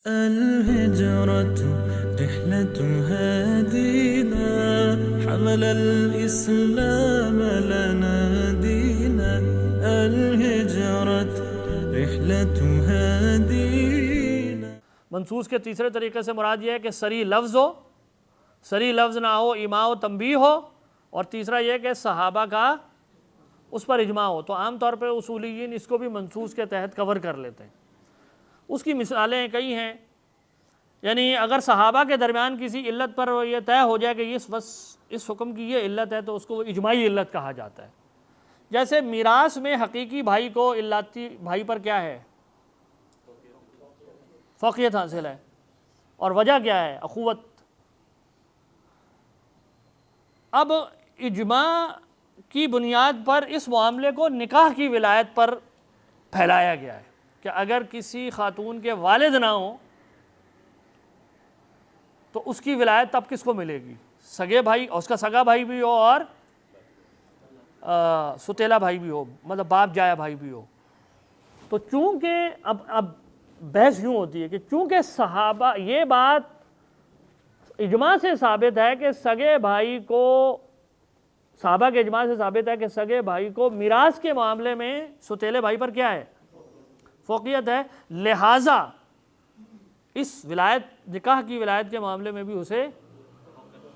الهجرة رحلة هادينا حمل الإسلام لنا دينا الهجرة رحلة هادينا. منصوص کے تیسرے طریقے سے مراد یہ ہے کہ صریح لفظ ہو، صریح لفظ نہ ہو، ایماء و تنبیہ ہو، اور تیسرا یہ کہ صحابہ کا اس پر اجماع ہو. تو عام طور پہ اصولیین اس کو بھی منصوص کے تحت کور کر لیتے ہیں. اس کی مثالیں کئی ہیں، یعنی اگر صحابہ کے درمیان کسی علت پر یہ طے ہو جائے کہ اس حکم کی یہ علت ہے تو اس کو اجماعی علت کہا جاتا ہے. جیسے میراث میں حقیقی بھائی کو علتی بھائی پر کیا ہے؟ فوقیت حاصل ہے، اور وجہ کیا ہے؟ اخوت. اب اجماع کی بنیاد پر اس معاملے کو نکاح کی ولایت پر پھیلایا گیا ہے کہ اگر کسی خاتون کے والد نہ ہوں تو اس کی ولایت تب کس کو ملے گی؟ سگے بھائی، اس کا سگا بھائی بھی ہو اور ستیلا بھائی بھی ہو، مطلب باپ جایا بھائی بھی ہو. تو چونکہ اب بحث یوں ہوتی ہے کہ چونکہ صحابہ، یہ بات اجماع سے ثابت ہے کہ سگے بھائی کو، صحابہ کے اجماع سے ثابت ہے کہ سگے بھائی کو میراث کے معاملے میں ستیلے بھائی پر کیا ہے؟ فوقیت ہے. لہٰذا اس ولایت، نکاح کی ولایت کے معاملے میں بھی اسے،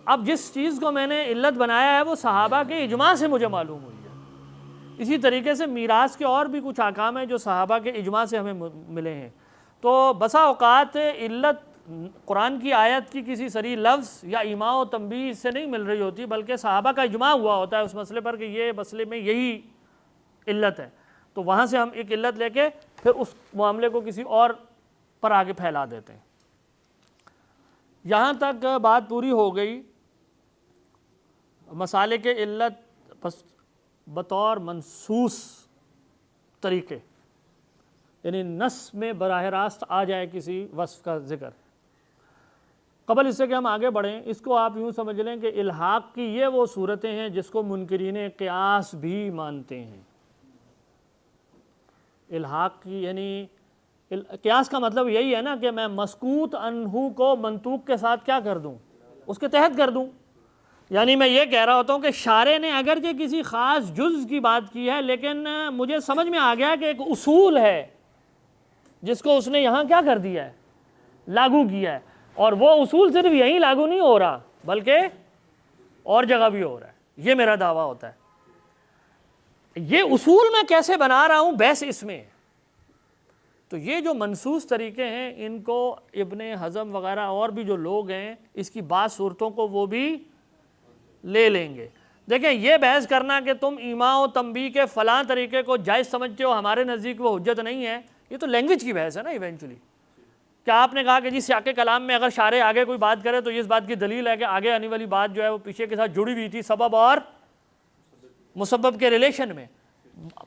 اب جس چیز کو میں نے علت بنایا ہے وہ صحابہ کے اجماع سے مجھے معلوم ہوئی ہے. اسی طریقے سے میراث کے اور بھی کچھ احکام ہیں جو صحابہ کے اجماع سے ہمیں ملے ہیں. تو بسا اوقات علت قرآن کی آیت کی کسی صریح لفظ یا ایماء و تنبیہ سے نہیں مل رہی ہوتی، بلکہ صحابہ کا اجماع ہوا ہوتا ہے اس مسئلے پر کہ یہ مسئلے میں یہی علت ہے. تو وہاں سے ہم ایک علت لے کے پھر اس معاملے کو کسی اور پر آگے پھیلا دیتے ہیں. یہاں تک بات پوری ہو گئی مسالے کے علت بطور منصوص طریقے، یعنی نص میں براہ راست آ جائے کسی وصف کا ذکر. قبل اس سے کہ ہم آگے بڑھیں، اس کو آپ یوں سمجھ لیں کہ الحاق کی یہ وہ صورتیں ہیں جس کو منکرین قیاس بھی مانتے ہیں. الحاق کی یعنی قیاس کا مطلب یہی ہے نا کہ میں مسکوت عنہ کو منطوق کے ساتھ کیا کر دوں؟ اس کے تحت کر دوں. یعنی میں یہ کہہ رہا ہوتا ہوں کہ شارع نے اگرچہ کسی خاص جز کی بات کی ہے، لیکن مجھے سمجھ میں آ گیا کہ ایک اصول ہے جس کو اس نے یہاں کیا کر دیا ہے؟ لاگو کیا ہے. اور وہ اصول صرف یہیں لاگو نہیں ہو رہا بلکہ اور جگہ بھی ہو رہا ہے. یہ میرا دعویٰ ہوتا ہے. یہ اصول میں کیسے بنا رہا ہوں، بحث اس میں. تو یہ جو منصوص طریقے ہیں ان کو ابن حزم وغیرہ اور بھی جو لوگ ہیں اس کی بعض صورتوں کو وہ بھی لے لیں گے. دیکھیں، یہ بحث کرنا کہ تم ایماء و تنبیہ کے فلاں طریقے کو جائز سمجھتے ہو، ہمارے نزدیک وہ حجت نہیں ہے، یہ تو لینگویج کی بحث ہے نا ایونچولی. کیا آپ نے کہا کہ جی سیاق کلام میں اگر شارع آگے کوئی بات کرے تو یہ اس بات کی دلیل ہے کہ آگے آنے والی بات جو ہے وہ پیچھے کے ساتھ جڑی ہوئی تھی سبب اور مسبب کے ریلیشن میں.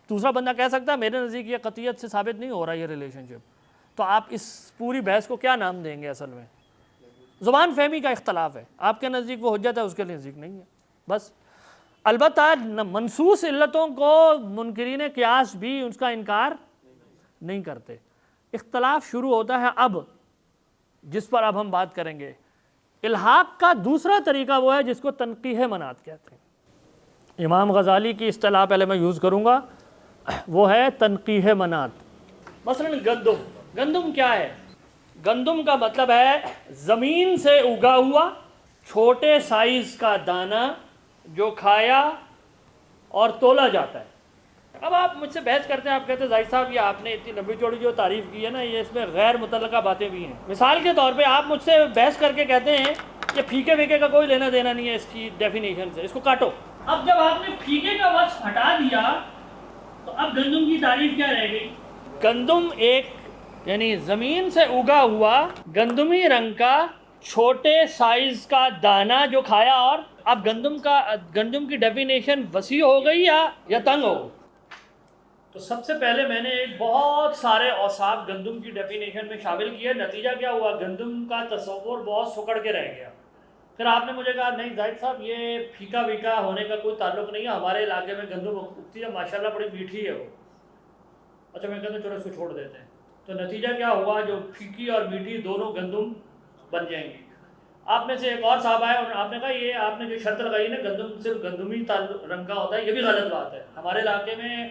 دوسرا بندہ کہہ سکتا ہے میرے نزدیک یہ قطعیت سے ثابت نہیں ہو رہا یہ ریلیشن شپ. تو آپ اس پوری بحث کو کیا نام دیں گے؟ اصل میں زبان فہمی کا اختلاف ہے. آپ کے نزدیک وہ حجت ہے، اس کے نزدیک نہیں ہے، بس. البتہ منصوص علتوں کو منکرین قیاس بھی اس کا انکار نہیں کرتے. اختلاف شروع ہوتا ہے اب، جس پر اب ہم بات کریں گے. الحاق کا دوسرا طریقہ وہ ہے جس کو تنقیح مناط کہتے ہیں. امام غزالی کی اصطلاح پہلے میں یوز کروں گا، وہ ہے تنقیح مناط. مثلا گندم کیا ہے؟ گندم کا مطلب ہے زمین سے اگا ہوا چھوٹے سائز کا دانہ جو کھایا اور تولا جاتا ہے. اب آپ مجھ سے بحث کرتے ہیں، آپ کہتے ہیں زاہد صاحب یہ آپ نے اتنی لمبی چوڑی جو تعریف کی ہے نا، یہ اس میں غیر متعلقہ باتیں بھی ہیں. مثال کے طور پہ آپ مجھ سے بحث کر کے کہتے ہیں کہ پھیکے ویکے کا کوئی لینا دینا نہیں ہے اس کی ڈیفینیشن سے، اس کو کاٹو. اب جب آپ نے پھیکے کا وصف ہٹا دیا تو اب گندم کی تعریف کیا رہ گئی؟ گندم ایک یعنی زمین سے اگا ہوا گندمی رنگ کا چھوٹے سائز کا دانہ جو کھایا. اور اب گندم کی ڈیفینیشن وسیع ہو گئی یا تنگ ہو؟ تو سب سے پہلے میں نے ایک بہت سارے اوصاف گندم کی ڈیفینیشن میں شامل کیے. نتیجہ کیا ہوا؟ گندم کا تصور بہت سکڑ کے رہ گیا. پھر آپ نے مجھے کہا نہیں زاہد صاحب یہ پھیکا ویکا ہونے کا کوئی تعلق نہیں ہے، ہمارے علاقے میں گندم اگتی ہے، ماشاءاللہ بڑی میٹھی ہے وہ. اچھا، میں کہتا ہوں چلو اس کو چھوڑ دیتے ہیں. تو نتیجہ کیا ہوگا؟ جو پھیکی اور میٹھی دونوں گندم بن جائیں گی۔ آپ میں سے ایک اور صاحب آئے اور آپ نے کہا یہ آپ نے جو شرط لگائی نا گندم صرف گندمی رنگ کا ہوتا ہے، یہ بھی غلط بات ہے۔ ہمارے علاقے میں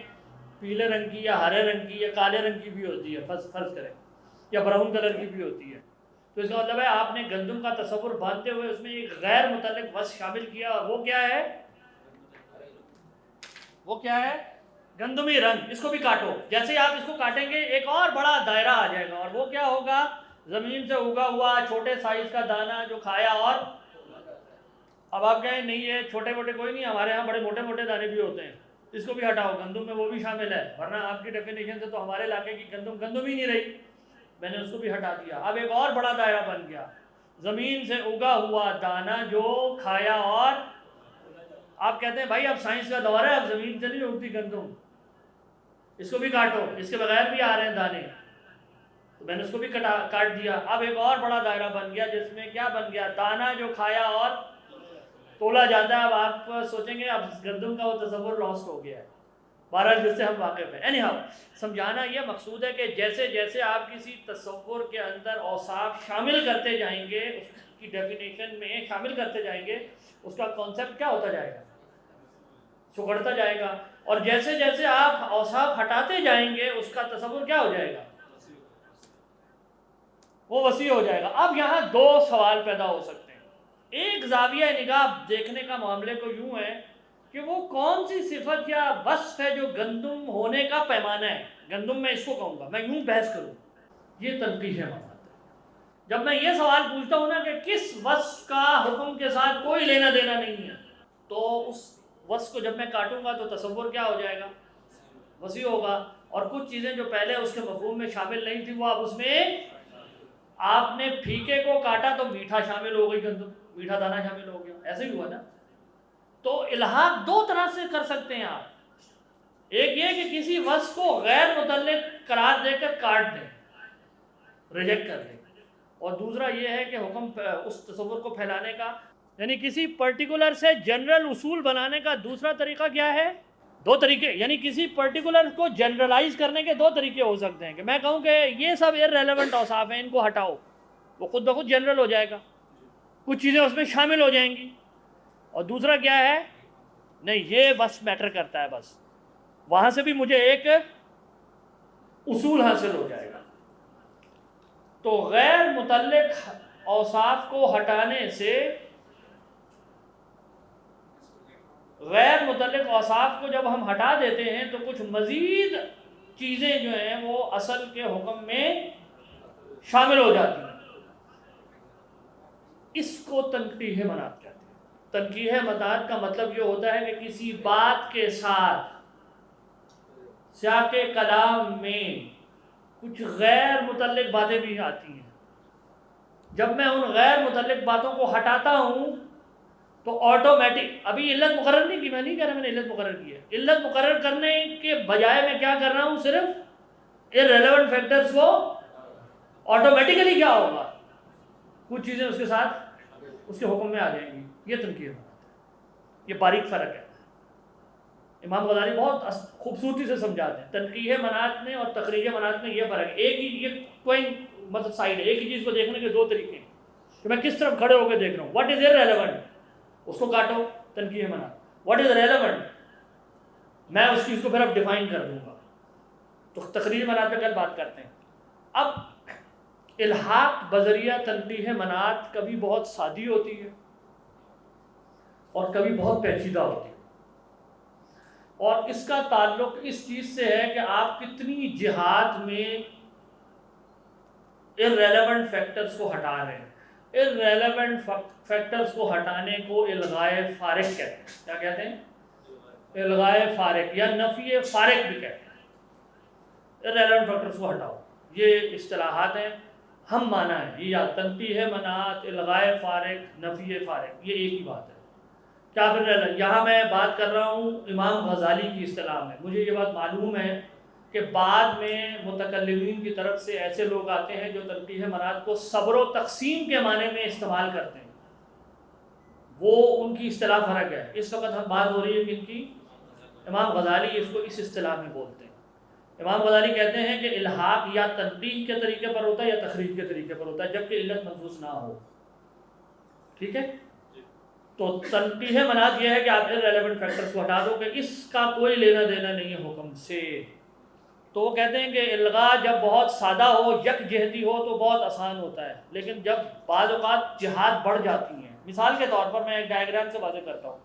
پیلے رنگ کی یا ہرے رنگ کی یا کالے رنگ کی بھی ہوتی ہے، فرض کریں، یا براؤن کلر کی بھی ہوتی ہے۔ تو اس کا مطلب ہے آپ نے گندم کا تصور باندھتے ہوئے اس میں ایک غیر متعلق وصف شامل کیا، اور وہ کیا ہے؟ وہ کیا ہے؟ گندمی رنگ۔ اس کو بھی کاٹو، جیسے آپ اس کو کاٹیں گے ایک اور بڑا دائرہ آ جائے گا، اور وہ کیا ہوگا؟ زمین سے اگا ہوا چھوٹے سائز کا دانہ جو کھایا اور اب آپ کہیں نہیں یہ چھوٹے موٹے کوئی نہیں، ہمارے ہاں بڑے موٹے موٹے دانے بھی ہوتے ہیں، اس کو بھی ہٹاؤ، گندم میں وہ بھی شامل ہے، ورنہ آپ کی ڈیفینیشن سے تو ہمارے علاقے کی گندم ہی نہیں رہی۔ میں نے اس کو بھی ہٹا دیا۔ اب ایک اور بڑا دائرہ بن گیا، زمین سے اگا ہوا دانہ جو کھایا اور آپ کہتے ہیں بھائی اب سائنس کا دور ہے، اب زمین سے نہیں اگتی گندم، اس کو بھی کاٹو، اس کے بغیر بھی آ رہے ہیں دانے، تو میں نے اس کو بھی کاٹ دیا۔ اب ایک اور بڑا دائرہ بن گیا جس میں کیا بن گیا؟ دانہ جو کھایا اور تولا جاتا ہے۔ اب آپ سوچیں گے اب گندم کا وہ تصور لاسٹ ہو گیا ہے، بہرحال جس سے ہم واقف ہیں۔ اینی ہاؤ، سمجھانا یہ مقصود ہے کہ جیسے جیسے آپ کسی تصور کے اندر اوصاف شامل کرتے جائیں گے، اس کی ڈیفینیشن میں شامل کرتے جائیں گے، اس کا کانسیپٹ کیا ہوتا جائے گا؟ سکڑتا جائے گا۔ اور جیسے جیسے آپ اوصاف ہٹاتے جائیں گے اس کا تصور کیا ہو جائے گا؟ وہ وسیع ہو جائے گا۔ اب یہاں دو سوال پیدا ہو سکتے ہیں۔ ایک زاویہ نگاہ دیکھنے کا معاملے کو یوں ہے کہ وہ کون سی صفت یا وصف ہے جو گندم ہونے کا پیمانہ ہے، گندم میں اس کو کہوں گا، میں یوں بحث کروں، یہ تنقیح ہے۔ جب میں یہ سوال پوچھتا ہوں نا کہ کس وصف کا حکم کے ساتھ کوئی لینا دینا نہیں ہے، تو اس وصف کو جب میں کاٹوں گا تو تصور کیا ہو جائے گا؟ وسیع ہوگا۔ اور کچھ چیزیں جو پہلے اس کے مفہوم میں شامل نہیں تھی وہ اب اس میں، آپ نے پھیکے کو کاٹا تو میٹھا شامل ہو گئی، گندم میٹھا دانہ شامل ہو گیا، ایسے ہی ہوا نا۔ تو الحاق دو طرح سے کر سکتے ہیں آپ، ایک یہ کہ کسی وصف کو غیر متعلق قرار دے کر کاٹ دیں، ریجیکٹ کر دیں، اور دوسرا یہ ہے کہ حکم اس تصور کو پھیلانے کا، یعنی کسی پرٹیکولر سے جنرل اصول بنانے کا دوسرا طریقہ کیا ہے؟ دو طریقے، یعنی کسی پرٹیکولر کو جنرلائز کرنے کے دو طریقے ہو سکتے ہیں کہ میں کہوں کہ یہ سب ارریلیونٹ اوصاف ہیں، ان کو ہٹاؤ، وہ خود بخود جنرل ہو جائے گا، کچھ چیزیں اس میں شامل ہو جائیں گی۔ اور دوسرا کیا ہے؟ نہیں، یہ بس میٹر کرتا ہے، بس وہاں سے بھی مجھے ایک اصول حاصل ہو جائے گا۔ تو غیر متعلق اوصاف کو ہٹانے سے، غیر متعلق اوصاف کو جب ہم ہٹا دیتے ہیں تو کچھ مزید چیزیں جو ہیں وہ اصل کے حکم میں شامل ہو جاتی ہیں۔ اس کو تنقیح مناط کہتے ہیں۔ تنقیح مناط کا مطلب یہ ہوتا ہے کہ کسی بات کے ساتھ سیاق کلام میں کچھ غیر متعلق باتیں بھی آتی ہیں، جب میں ان غیر متعلق باتوں کو ہٹاتا ہوں تو آٹومیٹک، ابھی علت مقرر نہیں کی، میں نہیں کہہ رہا میں نے علت مقرر کی ہے، علت مقرر کرنے کے بجائے میں کیا کر رہا ہوں؟ صرف irrelevant فیکٹرز کو آٹومیٹیکلی کیا ہوگا؟ کچھ چیزیں اس کے ساتھ اس کے حکم میں آ جائیں گی۔ یہ تنقیح مناط ہے، یہ باریک فرق ہے۔ امام غزالی بہت خوبصورتی سے سمجھاتے ہیں تنقیح مناط میں اور تخریج مناط میں یہ فرق ہے۔ ایک ہی یہ کوئی مطلب سائڈ ہے، ایک ہی چیز کو دیکھنے کے دو طریقے ہیں کہ میں کس طرف کھڑے ہو کے دیکھ رہا ہوں۔ واٹ از irrelevant، اس کو کاٹو، تنقیح مناط۔ واٹ از ریلیونٹ، میں اس چیز کو پھر اب ڈیفائن کر دوں گا۔ تو تخریج مناط پہ کل بات کرتے ہیں۔ اب الحاق بذریعہ تنقیح مناط کبھی بہت سادی ہوتی ہے اور کبھی بہت پیچیدہ ہوتی ہے، اور اس کا تعلق اس چیز سے ہے کہ آپ کتنی جہات میں irrelevant فیکٹرز کو ہٹا رہے ہیں۔ irrelevant فیکٹرز کو ہٹانے کو الغائے فارق کہتے ہیں۔ کیا کہتے ہیں؟ الغائے فارق یا نفی فارق بھی کہتے ہیں۔ irrelevant فیکٹرز کو ہٹاؤ، یہ اصطلاحات ہیں، ہم مانا ہے یہ یا تنقیح مناط، الغائے فارق، نفی فارق، یہ ایک ہی بات ہے۔ کیا پھر یہاں میں بات کر رہا ہوں امام غزالی کی اصطلاح میں، مجھے یہ بات معلوم ہے کہ بعد میں متکلمین کی طرف سے ایسے لوگ آتے ہیں جو تنقیح مناط کو صبر و تقسیم کے معنی میں استعمال کرتے ہیں، وہ ان کی اصطلاح فرق ہے۔ اس وقت ہم بات ہو رہی ہے کن کی؟ امام غزالی اس کو اس اصطلاح میں بولتے ہیں۔ امام غزالی کہتے ہیں کہ الحاق یا تنقیح کے طریقے پر ہوتا ہے یا تخریج کے طریقے پر ہوتا ہے، جبکہ علت محسوس نہ ہو. ٹھیک ہے، تو تنقیح مناظ یہ ہے کہ آپ irrelevant فیکٹرز کو ہٹا دو کہ اس کا کوئی لینا دینا نہیں ہے حکم سے. تو وہ کہتے ہیں کہ الغاء جب بہت سادہ ہو، یک جہتی ہو تو بہت آسان ہوتا ہے، لیکن جب بعض اوقات جہاد بڑھ جاتی ہیں. مثال کے طور پر میں ایک ڈائیگرام سے واضح کرتا ہوں.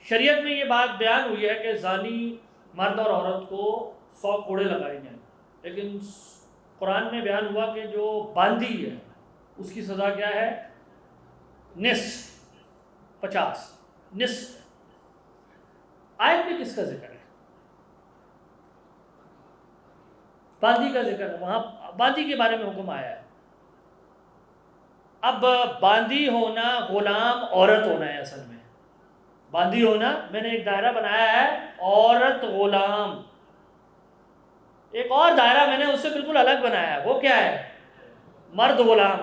شریعت میں یہ بات بیان ہوئی ہے کہ زانی مرد اور عورت کو 100 کوڑے لگائے جائیں، لیکن قرآن میں بیان ہوا کہ جو باندی ہے اس کی سزا کیا ہے؟ نصف، 50 نصف. آیت میں کس کا ذکر ہے؟ باندی کا ذکر ہے، وہاں باندی کے بارے میں حکم آیا ہے. اب باندی ہونا غلام عورت ہونا ہے. اصل میں باندی ہونا، میں نے ایک دائرہ بنایا ہے عورت غلام، ایک اور دائرہ میں نے اس سے بالکل الگ بنایا ہے، وہ کیا ہے؟ مرد غلام.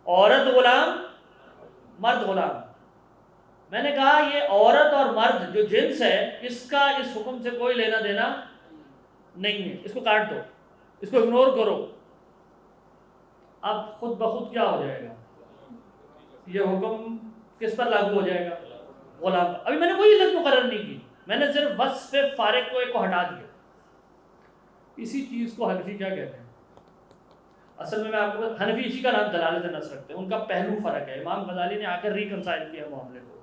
عورت غلام، مرد غلام. میں نے کہا یہ عورت اور مرد جو جنس ہے اس کا اس حکم سے کوئی لینا دینا نہیں ہے، اس کو کاٹ دو، اس کو اگنور کرو. اب خود بخود کیا ہو جائے گا؟ یہ حکم کس پر لاگو ہو جائے گا؟ غلام. ابھی میں نے کوئی علت مقرر نہیں کی، میں نے صرف وصف فارغ کو ایک کو ہٹا دیا. اسی چیز کو حنفی کیا کہتے ہیں؟ اصل میں آپ کو حنفی اسی کا نام دلالت نص رکھتے ہیں، ان کا پہلو فرق ہے. امام غزالی نے آ کر ریکنسائل کیا معاملے کو.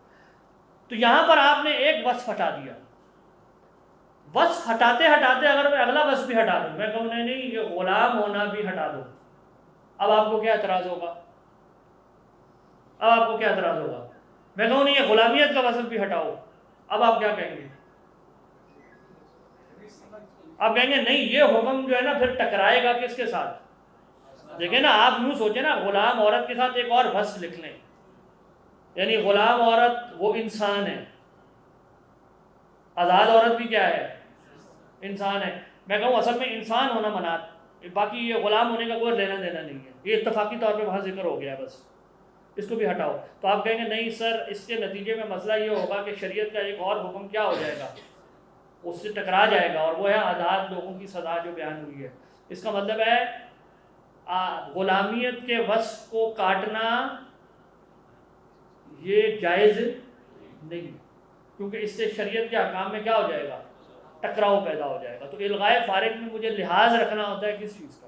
تو یہاں پر آپ نے ایک وصف ہٹا دیا. وصف ہٹاتے ہٹاتے اگر میں اگلا وصف بھی ہٹا دوں، میں کہوں نہیں یہ غلام ہونا بھی ہٹا دو، اب آپ کو کیا اعتراض ہوگا؟ اب آپ کو کیا اعتراض ہوگا؟ میں کہوں نہیں یہ غلامیت کا وصف بھی ہٹاؤ، اب آپ کیا کہیں گے؟ آپ کہیں گے نہیں یہ حکم جو ہے نا پھر ٹکرائے گا کس کے ساتھ؟ دیکھیں نا، آپ یوں سوچیں نا، غلام عورت کے ساتھ ایک اور وصف لکھ لیں، یعنی غلام عورت وہ انسان ہے، آزاد عورت بھی کیا ہے؟ انسان ہے. میں کہوں اصل میں انسان ہونا منات، باقی یہ غلام ہونے کا کوئی لینا دینا نہیں ہے، یہ اتفاقی طور پہ وہاں ذکر ہو گیا ہے، بس اس کو بھی ہٹاؤ. تو آپ کہیں گے نہیں سر، اس کے نتیجے میں مسئلہ یہ ہوگا کہ شریعت کا ایک اور حکم کیا ہو جائے گا، اس سے ٹکرا جائے گا، اور وہ ہے آزاد لوگوں کی سزا جو بیان ہوئی ہے. اس کا مطلب ہے غلامیت کے وصف کو کاٹنا یہ جائز نہیں، کیونکہ اس سے شریعت کے احکام میں کیا ہو جائے گا؟ ٹکراؤ پیدا ہو جائے گا. تو الغاء فارغ میں مجھے لحاظ رکھنا ہوتا ہے کس چیز کا؟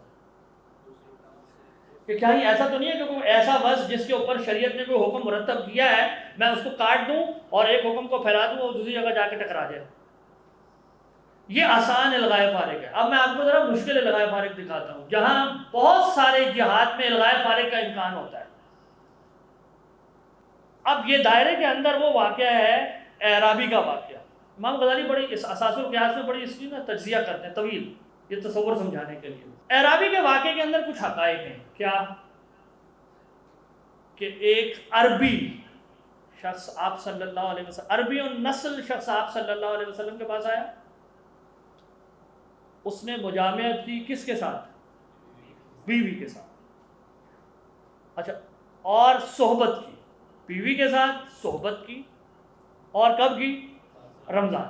کہ کیا یہ ایسا تو نہیں ہے کہ کوئی ایسا وصف جس کے اوپر شریعت نے کوئی حکم مرتب کیا ہے میں اس کو کاٹ دوں اور ایک حکم کو پھیلا دوں اور دوسری جگہ جا کے ٹکرا جائے. یہ آسان الغاء فارغ ہے. اب میں آپ کو ذرا مشکل الغاء فارغ دکھاتا ہوں، جہاں بہت سارے جہاد میں الغاء فارغ کا امکان ہوتا ہے. اب یہ دائرے کے اندر وہ واقعہ ہے اعرابی کا واقعہ. امام غزالی بڑی اس اساس القیاس میں بڑی اس کی نا تجزیہ کرتے ہیں طویل، یہ تصور سمجھانے کے لیے. اعرابی کے واقعے کے اندر کچھ حقائق ہیں. کیا؟ کہ ایک عربی شخص آپ صلی اللہ علیہ وسلم، عربی النسل شخص آپ صلی اللہ علیہ وسلم کے پاس آیا، اس نے مجامعت کی کس کے ساتھ؟ بیوی کے ساتھ. اچھا، اور صحبت کی، بیوی کے ساتھ صحبت کی، اور کب کی؟ رمضان.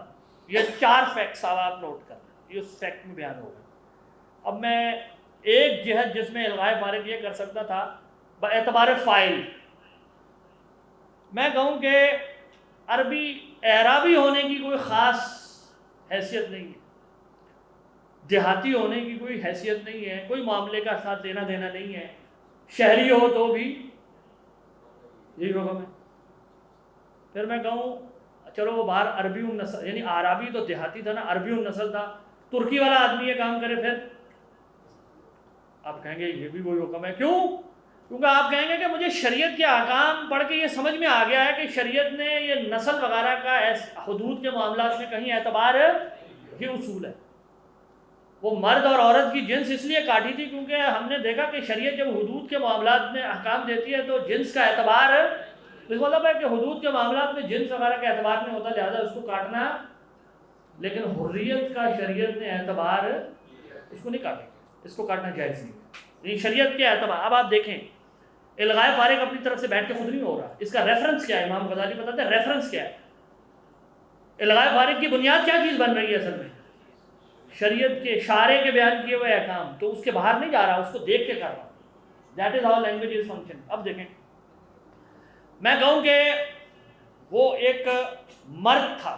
یہ 4 فیکٹس آپ نوٹ کر لیں، یہ اس فیکٹ میں بیان ہوگا. اب میں ایک جہت جس میں الغاء فارغ یہ کر سکتا تھا باعتبار فائل، میں کہوں کہ عربی اعرابی ہونے کی کوئی خاص حیثیت نہیں ہے، دیہاتی ہونے کی کوئی حیثیت نہیں ہے، کوئی معاملے کا ساتھ دینا دینا نہیں ہے، شہری ہو تو بھی یہی حکم ہے. پھر میں کہوں چلو وہ باہر عربی النسل، یعنی عربی تو دیہاتی تھا نا، عربی النسل تھا، ترکی والا آدمی یہ کام کرے، پھر آپ کہیں گے یہ بھی وہی حکم ہے. کیوں؟ کیونکہ آپ کہیں گے کہ مجھے شریعت کے احکام پڑھ کے یہ سمجھ میں آ گیا ہے کہ شریعت نے یہ نسل وغیرہ کا حدود کے معاملات میں کہیں اعتبار یہ اصول ہے. وہ مرد اور عورت کی جنس اس لیے کاٹی تھی کیونکہ ہم نے دیکھا کہ شریعت جب حدود کے معاملات میں احکام دیتی ہے تو جنس کا اعتبار، اس مطلب ہے کہ حدود کے معاملات میں جنس وغیرہ کا اعتبار نہیں ہوتا، لہذا اس کو کاٹنا. لیکن حریت کا شریعت نے اعتبار اس کو نہیں کاٹے، اس کو کاٹنا جائز نہیں. شریعت کے اعتبار. اب آپ دیکھیں الغاء فارغ اپنی طرف سے بیٹھ کے خود نہیں ہو رہا، اس کا ریفرنس کیا ہے؟ امام غزالی بتاتے ہیں ریفرنس کیا ہے. الغاء فارغ کی بنیاد کیا چیز بن رہی ہے اصل میں؟ شریعت کے اشارے کے بیان کیے ہوئے احکام، تو اس کے باہر نہیں جا رہا، اس کو دیکھ کے کر رہا. That is how language is function. اب دیکھیں، میں کہوں کہ وہ ایک مرد تھا،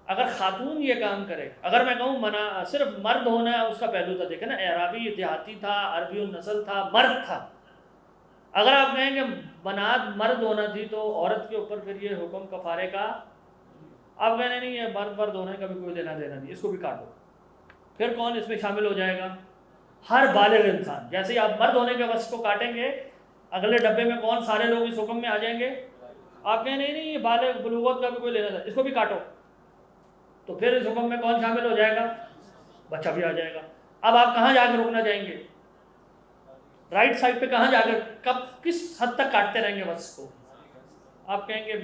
اگر خاتون یہ کام کرے، اگر میں کہوں صرف مرد ہونا ہے اس کا پہلو تھا. دیکھیں نا، اعرابی دیہاتی تھا، عربی النسل تھا، مرد تھا. اگر آپ کہیں کہ بنات مرد ہونا تھی تو عورت کے اوپر پھر یہ حکم کفارے کا، آپ کہنے نہیں یہ مرد ہونے کا بھی کوئی لینا دینا نہیں، اس کو بھی کاٹو. پھر کون اس میں شامل ہو جائے گا؟ ہر بالغ انسان. جیسے ہی آپ مرد ہونے کے وصف کو کاٹیں گے، اگلے ڈبے میں کون سارے لوگ اس حکم میں آ جائیں گے؟ آپ کہیں نہیں یہ بالغ بلوغت کا بھی کوئی لینا دینا، اس کو بھی کاٹو. تو پھر اس حکم میں کون شامل ہو جائے گا؟ بچہ بھی آ جائے گا. اب آپ کہاں جا کے رکنا چاہیں گے؟ رائٹ سائڈ پہ کہاں جا کر کس حد تک کاٹتے رہیں گے وصف کو؟ آپ کہیں گے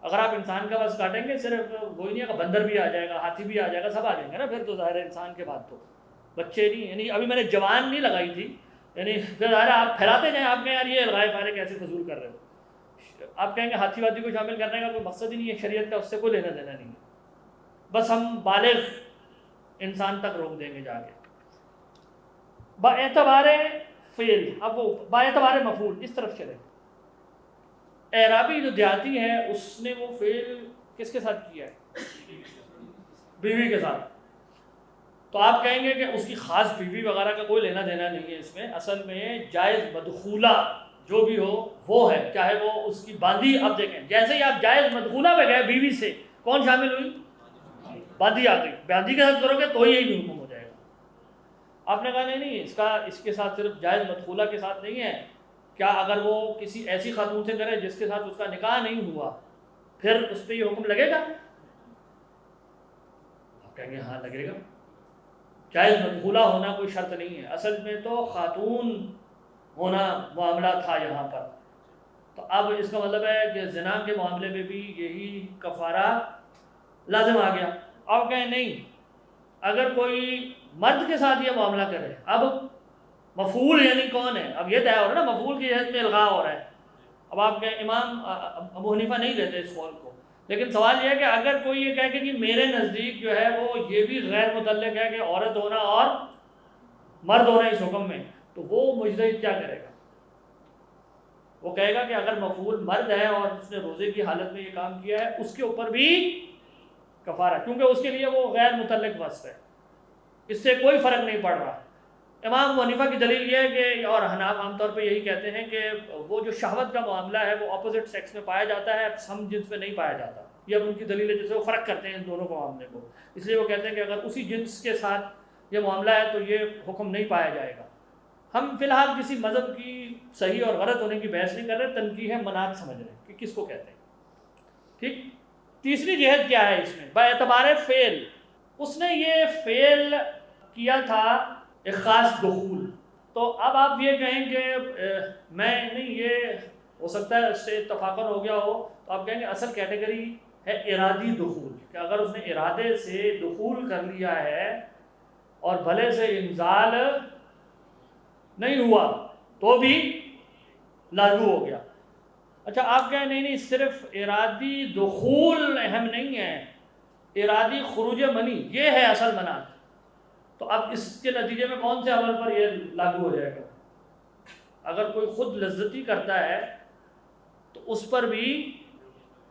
اگر آپ انسان کا وصف کاٹیں گے، صرف وہی نہیں ہے کہ بندر بھی آ جائے گا، ہاتھی بھی آ جائے گا، سب آ جائیں گے نا. پھر تو ظاہر ہے انسان کے بعد تو بچے نہیں، یعنی ابھی میں نے جوان نہیں لگائی تھی، یعنی پھر ظاہر ہے آپ پھیلاتے جائیں. آپ کہیں یار یہ الغائے فارے کیسے فضول کر رہے ہو؟ آپ کہیں گے ہاتھی واتھی کو شامل کرنے کا کوئی مقصد ہی نہیں ہے، شریعت کا اس سے کوئی لینا دینا نہیں ہے. بس ہم بالغ انسان تک روک دیں گے جا کے. با اعتبار فعل، اب وہ با اعتبار مفعول اس طرف چلے. اعرابی جو دیہاتی ہے اس نے وہ فعل کس کے ساتھ کیا ہے؟ بیوی کے ساتھ. تو آپ کہیں گے کہ اس کی خاص بیوی وغیرہ کا کوئی لینا دینا نہیں ہے اس میں. اصل میں جائز مدخولہ جو بھی ہو وہ ہے، چاہے وہ اس کی باندھی. اب دیکھیں، جیسے ہی آپ جائز مدخولہ پہ گئے بیوی سے، کون شامل ہوئی؟ باندھی آ گئی. باندھی کے ساتھ کرو گے تو یہی حکم ہو جائے گا. آپ نے کہا نہیں اس کے ساتھ صرف جائز مدخولہ کے ساتھ نہیں ہے. کیا اگر وہ کسی ایسی خاتون سے کرے جس کے ساتھ اس کا نکاح نہیں ہوا، پھر اس پہ یہ حکم لگے گا؟ آپ کہیں گے ہاں لگے گا. جائز مدخولہ ہونا کوئی شرط نہیں ہے، اصل میں تو خاتون ہونا معاملہ تھا یہاں پر. تو اب اس کا مطلب ہے کہ زنا کے معاملے میں بھی یہی کفارہ لازم آ گیا. آپ کہیں نہیں، اگر کوئی مرد کے ساتھ یہ معاملہ کرے، اب مفعول یعنی کون ہے؟ اب یہ طے ہو رہا ہے نا، مفعول کی جہت میں الغاء ہو رہا ہے. اب آپ کہیں امام ابو حنیفہ نہیں لیتے اس قول کو، لیکن سوال یہ ہے کہ اگر کوئی یہ کہے کہ میرے نزدیک جو ہے وہ یہ بھی غیر متعلق ہے کہ عورت ہونا اور مرد ہونا اس حکم میں، تو وہ مجتہد کیا کرے گا؟ وہ کہے گا کہ اگر مفعول مرد ہے اور اس نے روزے کی حالت میں یہ کام کیا ہے، اس کے اوپر بھی کفارہ، کیونکہ اس کے لیے وہ غیر متعلق وصف ہے، اس سے کوئی فرق نہیں پڑ رہا. امام ابو حنیفہ کی دلیل یہ ہے کہ، اور حناف عام طور پہ یہی کہتے ہیں کہ وہ جو شہوت کا معاملہ ہے وہ اپوزٹ سیکس میں پایا جاتا ہے، ہم جنس میں نہیں پایا جاتا. یہ اب ان کی دلیل ہے جس سے وہ فرق کرتے ہیں ان دونوں کو معاملے کو. اس لیے وہ کہتے ہیں کہ اگر اسی جنس کے ساتھ یہ معاملہ ہے تو یہ حکم نہیں پایا جائے گا. ہم فی الحال کسی مذہب کی صحیح اور غلط ہونے کی بحث نہیں کر رہے، تنقیح مناط سمجھ رہے ہیں کہ کس کو کہتے ہیں. ٹھیک. تیسری جہت کیا ہے اس میں؟ با اعتبار فعل، اس نے یہ فعل کیا تھا ایک خاص دخول. تو اب آپ یہ کہیں کہ میں نہیں، یہ ہو سکتا ہے اس سے اتفاقاً ہو گیا ہو، تو آپ کہیں گے اصل کیٹیگری ہے ارادی دخول، کہ اگر اس نے ارادے سے دخول کر لیا ہے اور بھلے سے انزال نہیں ہوا تو بھی لاگو ہو گیا. اچھا آپ کہیں نہیں صرف ارادی دخول اہم نہیں ہے، ارادی خروج منی یہ ہے اصل مناط. تو اب اس کے نتیجے میں کون سے عمل پر یہ لاگو ہو جائے گا؟ اگر کوئی خود لذتی کرتا ہے تو اس پر بھی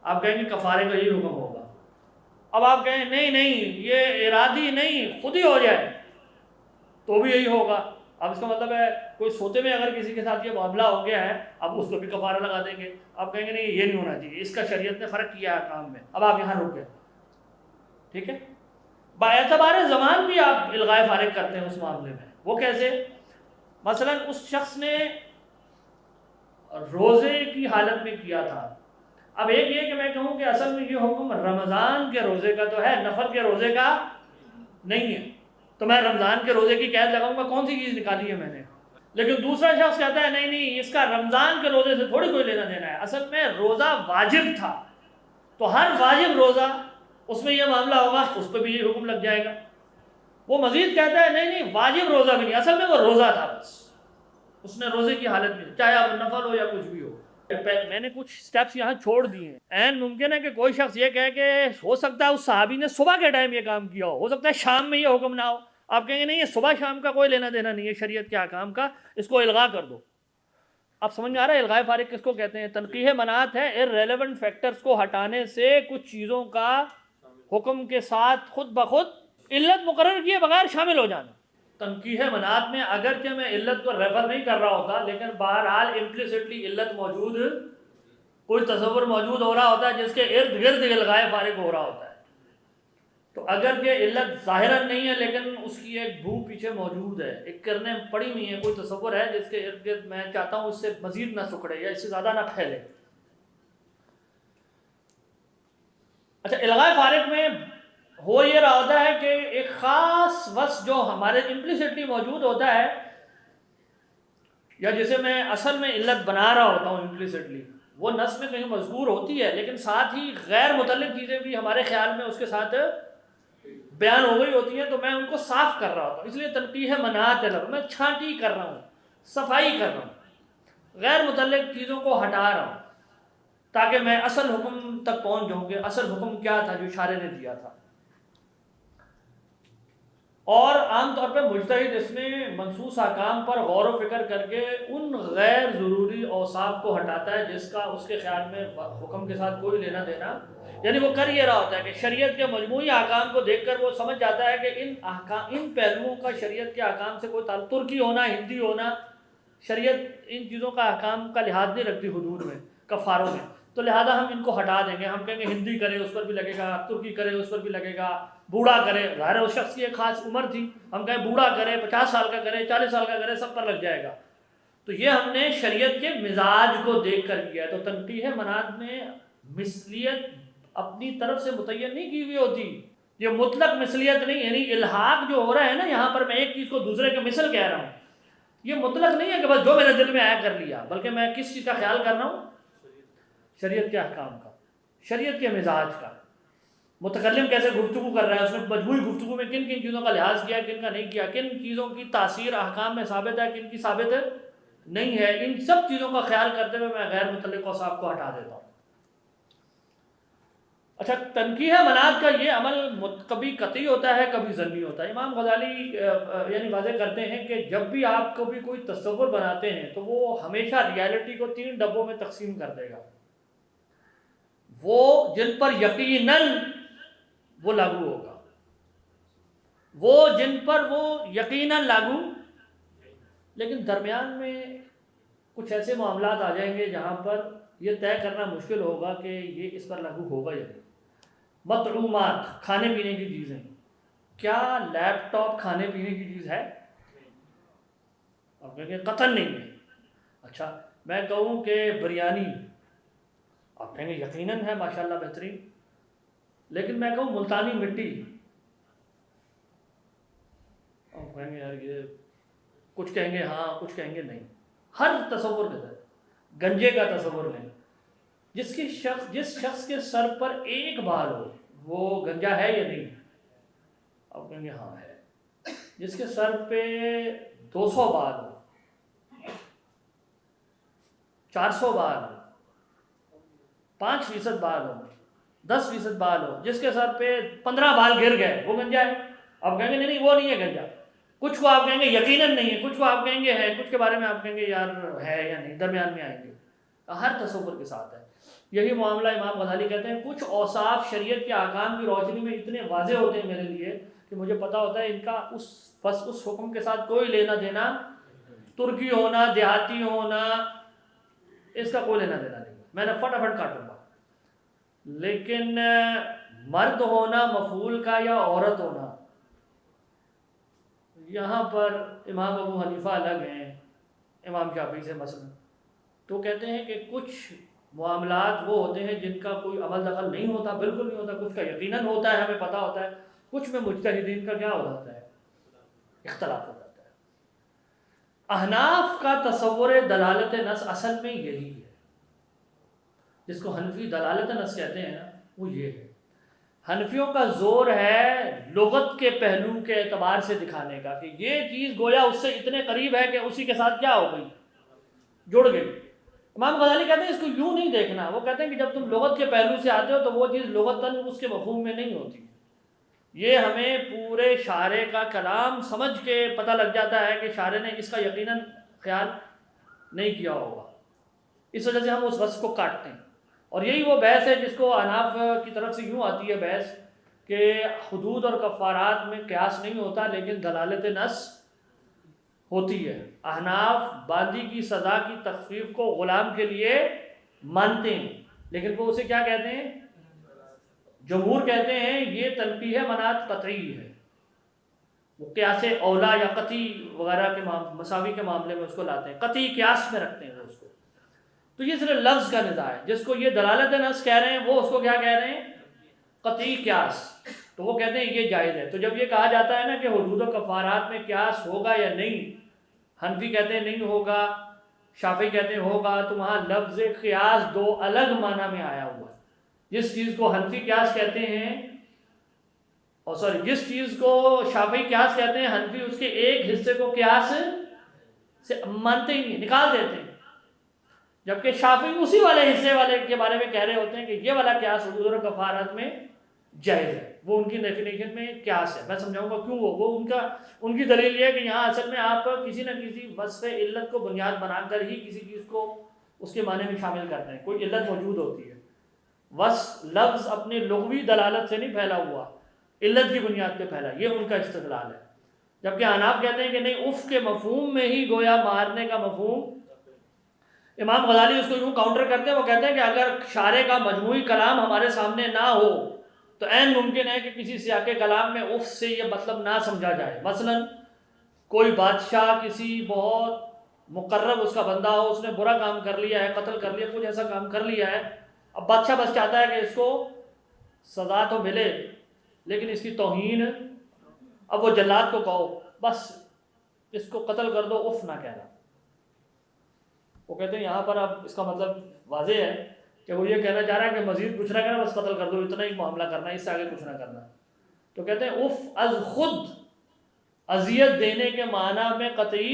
آپ کہیں گے کفارے کا یہی حکم ہوگا. اب آپ کہیں نہیں یہ ارادی نہیں، خود ہی ہو جائے تو بھی یہی ہوگا. اب اس کا مطلب ہے کوئی سوتے میں اگر کسی کے ساتھ یہ معاملہ ہو گیا ہے، اب اس کو بھی کفارہ لگا دیں گے. آپ کہیں گے نہیں یہ نہیں ہونا چاہیے، اس کا شریعت نے فرق کیا ہے کام میں. اب آپ یہاں رک گئے. ٹھیک ہے. با اعتبار زمان بھی آپ الغائے فارغ کرتے ہیں اس معاملے میں. وہ کیسے؟ مثلا اس شخص نے روزے کی حالت میں کیا تھا. اب ایک یہ کہ میں کہوں کہ اصل میں یہ حکم رمضان کے روزے کا تو ہے، نفل کے روزے کا نہیں ہے، تو میں رمضان کے روزے کی قید لگاؤں گا، کون سی چیز نکالی ہے میں نے. لیکن دوسرا شخص کہتا ہے نہیں اس کا رمضان کے روزے سے تھوڑی کوئی لینا دینا ہے، اصل میں روزہ واجب تھا، تو ہر واجب روزہ اس میں یہ معاملہ ہوگا، اس پہ بھی یہ حکم لگ جائے گا. وہ مزید کہتا ہے نہیں واجب روزہ بھی نہیں، اصل میں وہ روزہ تھا، بس اس نے روزے کی حالت میں، چاہے آپ نفل ہو یا کچھ بھی ہو، میں نے کچھ سٹیپس یہاں چھوڑ دیے ہیں. این ممکن ہے کہ کوئی شخص یہ کہے کہ ہو سکتا ہے اس صحابی نے صبح کے ٹائم یہ کام کیا ہو سکتا ہے شام میں یہ حکم نہ ہو. آپ کہیں گے نہیں، یہ صبح شام کا کوئی لینا دینا نہیں ہے شریعت کے احکام کا، اس کو الغا کر دو. اب سمجھ میں آ رہا ہے الغاء فارغ کس کو کہتے ہیں؟ تنقیح مناعت ہے irrelevant فیکٹرز کو ہٹانے سے کچھ چیزوں کا حکم کے ساتھ خود بخود علت مقرر کیے بغیر شامل ہو جانا. تنقیح مناعت میں اگرچہ میں علت کو ریفر نہیں کر رہا ہوتا، لیکن بہرحال امپلیسٹلی علت موجود، کوئی تصور موجود ہو رہا ہوتا ہے جس کے ارد گرد الغاء فارغ ہو رہا ہوتا ہے. تو اگر یہ علت ظاہراً نہیں ہے لیکن اس کی ایک بھو پیچھے موجود ہے، ایک کرنے پڑی ہوئی ہے، کوئی تصور ہے جس کے ارد گرد میں چاہتا ہوں اس سے مزید نہ سکڑے یا اس سے زیادہ نہ پھیلے. اچھا، الغاء فارغ میں ہو یہ رہا ہوتا ہے کہ ایک خاص وصف جو ہمارے امپلیسٹلی موجود ہوتا ہے، یا جسے میں اصل میں علت بنا رہا ہوتا ہوں امپلیسٹلی، وہ نص میں کہیں مذکور ہوتی ہے لیکن ساتھ ہی غیر متعلق چیزیں بھی ہمارے خیال میں اس کے ساتھ بیان ہو گئی ہوتی ہیں، تو میں ان کو صاف کر رہا ہوتا ہوں. اس لیے تنقیح مناعت ہے، میں چھانٹی کر رہا ہوں، صفائی کر رہا ہوں، غیر متعلق چیزوں کو ہٹا رہا ہوں تاکہ میں اصل حکم تک پہنچ جاؤں کہ اصل حکم کیا تھا جو شارع نے دیا تھا. اور عام طور پہ مجتہد اس میں منصوص احکام پر غور و فکر کر کے ان غیر ضروری اوصاف کو ہٹاتا ہے جس کا اس کے خیال میں حکم کے ساتھ کوئی لینا دینا، یعنی وہ کر یہ رہا ہوتا ہے کہ شریعت کے مجموعی احکام کو دیکھ کر وہ سمجھ جاتا ہے کہ ان پہلوؤں کا شریعت کے احکام سے کوئی تعلق، ترکی ہونا، ہندی ہونا، شریعت ان چیزوں کا احکام کا لحاظ نہیں رکھتی حدود میں، کفاروں میں، تو لہٰذا ہم ان کو ہٹا دیں گے. ہم کہیں گے ہندی کرے اس پر بھی لگے گا، ترکی کرے اس پر بھی لگے گا، بوڑھا کرے، ظاہر اس شخص کی ایک خاص عمر تھی، ہم کہیں بوڑھا کرے، 50 سال کا کرے، 40 سال کا کرے، سب پر لگ جائے گا. تو یہ ہم نے شریعت کے مزاج کو دیکھ کر کیا ہے. تو تنقیح مناعت میں مثلیت اپنی طرف سے متعین نہیں کی ہوئی ہوتی، یہ مطلق مثلیت نہیں، یعنی الحاق جو ہو رہا ہے نا یہاں پر، میں ایک چیز کو دوسرے کے مثل کہہ رہا ہوں، یہ مطلق نہیں ہے کہ بس جو میرے دل میں آیا کر لیا، بلکہ میں کس چیز کا خیال کر رہا ہوں؟ شریعت کے احکام کا، شریعت کے مزاج کا. متکلم کیسے گفتگو کر رہا ہے، اس نے مجموعی گفتگو میں کن کن چیزوں کا لحاظ کیا، کن کا نہیں کیا، کن چیزوں کی تاثیر احکام میں ثابت ہے، کن کی ثابت نہیں ہے، ان سب چیزوں کا خیال کرتے ہوئے میں غیر متعلق اوصاف کو ہٹا دیتا ہوں. اچھا، تنقیح مناعت کا یہ عمل کبھی قطعی ہوتا ہے، کبھی ظنی ہوتا ہے. امام غزالی یعنی واضح کرتے ہیں کہ جب بھی آپ کو بھی کوئی تصور بناتے ہیں تو وہ ہمیشہ ریالٹی کو 3 ڈبوں میں تقسیم کر دے گا. وہ جن پر یقیناً وہ لاگو ہوگا، وہ جن پر وہ یقیناً لاگو، لیکن درمیان میں کچھ ایسے معاملات آ جائیں گے جہاں پر یہ طے کرنا مشکل ہوگا کہ یہ اس پر لاگو ہوگا یا نہیں. مطعومات، کھانے پینے کی چیزیں، کیا لیپ ٹاپ کھانے پینے کی چیز ہے؟ آپ کہیں گے قطعاً نہیں ہے. اچھا، میں کہوں کہ بریانی، آپ کہیں گے یقیناً ہے، ماشاءاللہ بہترین. لیکن میں کہوں ملتانی مٹی، آپ کہیں گے یار یہ، کچھ کہیں گے ہاں، کچھ کہیں گے نہیں. ہر تصور کے ساتھ گنجے کا تصور لیں، جس شخص کے سر پر ایک بال ہو وہ گنجا ہے یا نہیں؟ آپ کہیں گے ہاں ہے. جس کے سر پہ 200 بال ہو، 400 بال ہو، 5% بال ہو، 10% بال ہو، جس کے سر پہ 15 بال گر گئے وہ گنجا ہے؟ آپ کہیں گے نہیں وہ نہیں ہے گنجا. کچھ کو آپ کہیں گے یقیناً نہیں ہے، کچھ کو آپ کہیں گے ہے، کچھ کے بارے میں آپ کہیں گے یار ہے یا نہیں، درمیان میں آئیں گے. ہر تصور کے ساتھ ہے. یہی معاملہ امام غزالی کہتے ہیں کچھ اوصاف شریعت کے احکام کی روشنی میں اتنے واضح ہوتے ہیں میرے لیے کہ مجھے پتا ہوتا ہے ان کا اس حکم کے ساتھ کوئی لینا دینا، ترکی ہونا، دیہاتی ہونا، اس کا کوئی لینا دینا نہیں، میں نے فٹافٹ کاٹوں گا. لیکن مرد ہونا مفعول کا یا عورت ہونا، یہاں پر امام ابو حنیفہ الگ ہیں امام شافعی سے مثلا. تو کہتے ہیں کہ کچھ معاملات وہ ہوتے ہیں جن کا کوئی عمل دخل نہیں ہوتا، بالکل نہیں ہوتا، کچھ کا یقیناً ہوتا ہے، ہمیں پتہ ہوتا ہے، کچھ میں مجتہدین کا کیا ہو جاتا ہے، اختلاف ہو جاتا ہے. احناف کا تصور دلالت نص اصل میں یہی ہے، جس کو حنفی دلالت نص کہتے ہیں نا، وہ یہ ہے. حنفیوں کا زور ہے لغت کے پہلو کے اعتبار سے دکھانے کا کہ یہ چیز گویا اس سے اتنے قریب ہے کہ اسی کے ساتھ کیا ہو گئی، جڑ گئی. امام غزالی کہتے ہیں اس کو یوں نہیں دیکھنا، وہ کہتے ہیں کہ جب تم لغت کے پہلو سے آتے ہو تو وہ چیز لغتاً اس کے مفہوم میں نہیں ہوتی، یہ ہمیں پورے شاعر کا کلام سمجھ کے پتہ لگ جاتا ہے کہ شاعر نے اس کا یقیناً خیال نہیں کیا ہوگا، اس وجہ سے ہم اس وصف کو کاٹتے ہیں۔ اور یہی وہ بحث ہے جس کو احناف کی طرف سے یوں آتی ہے بحث کہ حدود اور کفارات میں قیاس نہیں ہوتا لیکن دلالت نص ہوتی ہے۔ احناف باندی کی سزا کی تخفیف کو غلام کے لیے مانتے ہیں، لیکن وہ اسے کیا کہتے ہیں؟ جمہور کہتے ہیں یہ تنبیہ منات قطعی ہے، وہ قیاس اولا یا قطعی وغیرہ کے مساوی کے معاملے میں اس کو لاتے ہیں، قطعی قیاس میں رکھتے ہیں وہ اس کو۔ تو یہ صرف لفظ کا نزاع ہے، جس کو یہ دلالت نص کہہ رہے ہیں وہ اس کو کیا کہہ رہے ہیں؟ قطعی قیاس۔ تو وہ کہتے ہیں یہ جائز ہے۔ تو جب یہ کہا جاتا ہے نا کہ حدود و کفارات میں قیاس ہوگا یا نہیں، حنفی کہتے ہیں نہیں ہوگا، شافعی کہتے ہیں ہوگا، تو وہاں لفظ قیاس دو الگ معنی میں آیا ہوا ہے۔ جس چیز کو حنفی قیاس کہتے ہیں، اور سوری جس چیز کو شافعی قیاس کہتے ہیں، حنفی اس کے ایک حصے کو قیاس سے مانتے ہی نہیں، نکال دیتے ہیں، جبکہ شافعی اسی والے حصے والے کے بارے میں کہہ رہے ہوتے ہیں کہ یہ والا قیاس حدود و کفارات میں جائز ہے، وہ ان کی ڈیفینیشن میں قیاس ہے۔ میں سمجھاؤں گا کیوں وہ ان کی دلیل یہ ہے کہ یہاں اصل میں آپ کسی نہ کسی وصف علت کو بنیاد بنا کر ہی کسی چیز کو اس کے معنی میں شامل کرتے ہیں، کوئی علت موجود ہوتی ہے۔ وصف لفظ اپنی لغوی دلالت سے نہیں پھیلا ہوا، علت کی بنیاد پہ پھیلا، یہ ان کا استدلال ہے۔ جبکہ احناف کہتے ہیں کہ نہیں، اف کے مفہوم میں ہی گویا مارنے کا مفہوم۔ امام غزالی اس کو یوں کاؤنٹر کرتے ہیں، وہ کہتے ہیں کہ اگر شارع کا مجموعی کلام ہمارے سامنے نہ ہو تو عین ممکن ہے کہ کسی سیاق کلام میں اف سے یہ مطلب نہ سمجھا جائے۔ مثلا کوئی بادشاہ کسی بہت مقرب اس کا بندہ ہو، اس نے برا کام کر لیا ہے، قتل کر لیا، کچھ ایسا کام کر لیا ہے، اب بادشاہ بس چاہتا ہے کہ اس کو سزا تو ملے لیکن اس کی توہین، اب وہ جلاد کو کہو بس اس کو قتل کر دو، اف نہ کہنا۔ وہ کہتے ہیں یہاں پر اب اس کا مطلب واضح ہے کہ وہ یہ کہنا چاہ رہا ہے کہ مزید کچھ نہ کرنا، بس قتل کر دو، اتنا ہی معاملہ کرنا ہے، اس سے آگے کچھ نہ کرنا۔ تو کہتے ہیں اف از خود اذیت دینے کے معنی میں قطعی،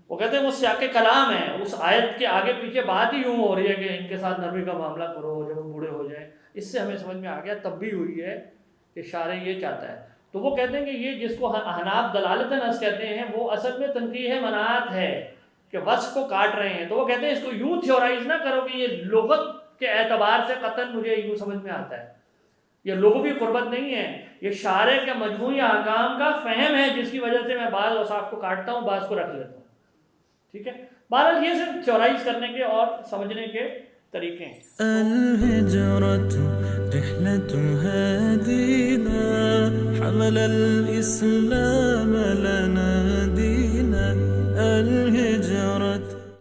وہ کہتے ہیں وہ سیاق کلام ہے، اس آیت کے آگے پیچھے بات ہی یوں ہو رہی ہے کہ ان کے ساتھ نرمی کا معاملہ کرو جب وہ بوڑھے ہو جائیں، اس سے ہمیں سمجھ میں آ گیا تب بھی ہوئی ہے کہ شارع یہ چاہتا ہے۔ تو وہ کہتے ہیں کہ یہ جس کو احناف دلالت نص کہتے ہیں وہ اصل میں تنقیح مناعت ہے کہ وصف کو کاٹ رہے ہیں۔ تو وہ کہتے ہیں اس کو یوں تھیورائز نہ کرو کہ یہ لغت کے اعتبار سے قطعاً مجھے یوں سمجھ میں آتا ہے، یہ لغوی قربت نہیں ہے، یہ شارع کے مجموعی احکام کا فہم ہے جس کی وجہ سے میں بعض اوصاف کو کاٹتا ہوں، بعض کو رکھ لیتا ہوں۔ ٹھیک ہے، بہرحال یہ صرف تھیورائز کرنے کے اور سمجھنے کے طریقے ہیں۔ الهجرة رحلة هادينا حمل الإسلام لنا